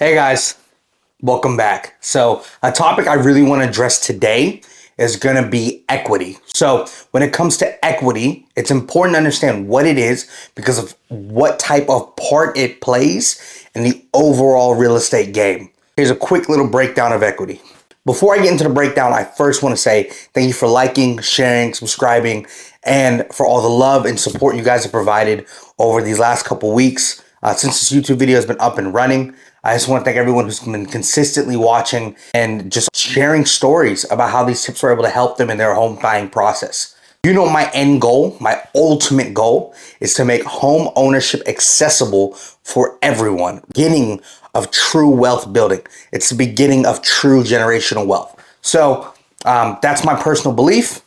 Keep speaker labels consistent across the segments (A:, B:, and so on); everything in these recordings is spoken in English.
A: Hey guys, welcome back. So a topic I really want to address today is going to be equity. So when it comes to equity, it's important to understand what it is because of what type of part it plays in the overall real estate game. Here's a quick little breakdown of equity. Before I get into the breakdown, I first want to say thank you for liking, sharing, subscribing, and for all the love and support you guys have provided over these last couple weeks. Since this YouTube video has been up and running, I just want to thank everyone who's been consistently watching and just sharing stories about how these tips were able to help them in their home buying process. You know, my end goal, my ultimate goal is to make home ownership accessible for everyone. Beginning of true wealth building. It's the beginning of true generational wealth. So that's my personal belief.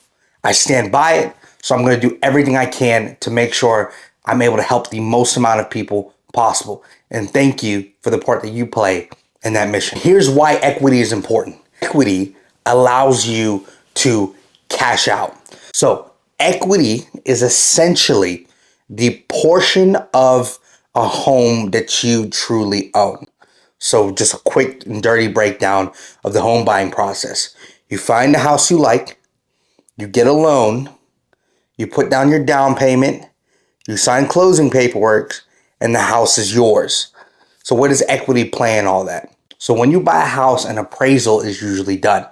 A: I stand by it. So I'm going to do everything I can to make sure I'm able to help the most amount of people possible. And thank you for the part that you play in that mission. Here's why equity is important. Equity allows you to cash out. So equity is essentially the portion of a home that you truly own. So just a quick and dirty breakdown of the home buying process. You find a house you like, you get a loan, you put down your down payment, you sign closing paperwork, and the house is yours. So what does equity play in all that? So when you buy a house, an appraisal is usually done.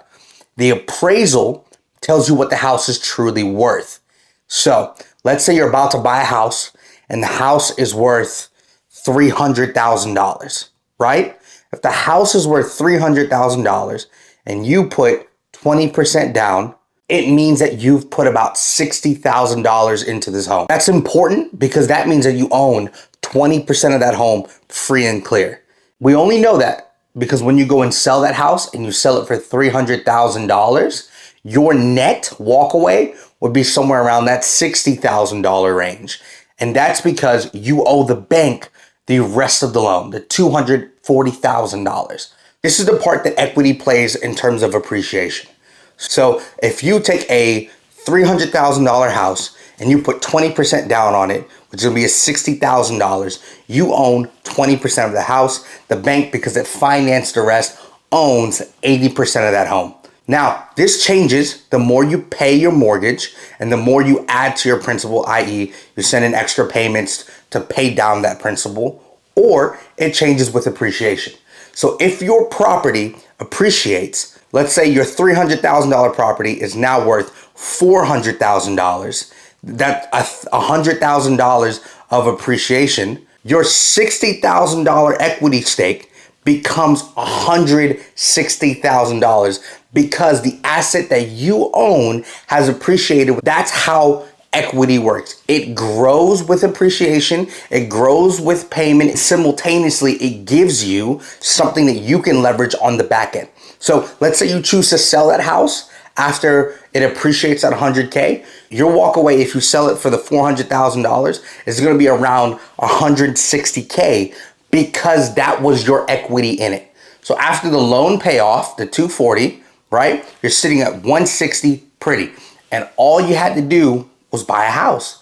A: The appraisal tells you what the house is truly worth. So let's say you're about to buy a house and the house is worth $300,000, right? If the house is worth $300,000 and you put 20% down, it means that you've put about $60,000 into this home. That's important because that means that you own 20% of that home free and clear. We only know that because when you go and sell that house and you sell it for $300,000, your net walkaway would be somewhere around that $60,000 range. And that's because you owe the bank the rest of the loan, the $240,000. This is the part that equity plays in terms of appreciation. So if you take a $300,000 house and you put 20% down on it, which will be a $60,000, you own 20% of the house. The bank, because it financed the rest, owns 80% of that home. Now, this changes the more you pay your mortgage and the more you add to your principal, i.e. you send in extra payments to pay down that principal, or it changes with appreciation. So if your property appreciates, let's say your $300,000 property is now worth $400,000, that's $100,000 of appreciation, your $60,000 equity stake becomes $160,000 because the asset that you own has appreciated. That's how equity works. It grows with appreciation, it grows with payment. Simultaneously, it gives you something that you can leverage on the back end. So let's say you choose to sell that house after it appreciates at 100K. Your walk away, if you sell it for the $400,000, is going to be around 160K because that was your equity in it. So after the loan payoff, the 240, right? You're sitting at 160 pretty. And all you had to do was buy a house.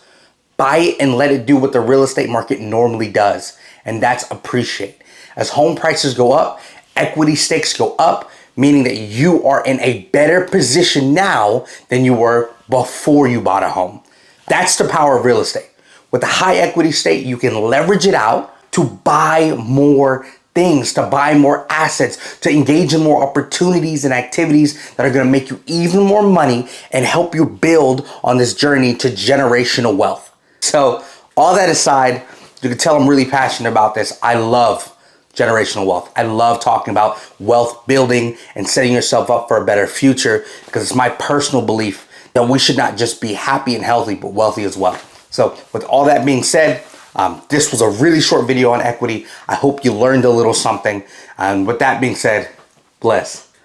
A: Buy it and let it do what the real estate market normally does. And that's appreciate. As home prices go up, equity stakes go up, meaning that you are in a better position now than you were before you bought a home. That's the power of real estate. With a high equity stake, you can leverage it out to buy more things, to buy more assets, to engage in more opportunities and activities that are going to make you even more money and help you build on this journey to generational wealth. So all that aside, you can tell I'm really passionate about this. I love generational wealth. I love talking about wealth building and setting yourself up for a better future because it's my personal belief that we should not just be happy and healthy, but wealthy as well. So with all that being said, this was a really short video on equity. I hope you learned a little something. And with that being said, bless.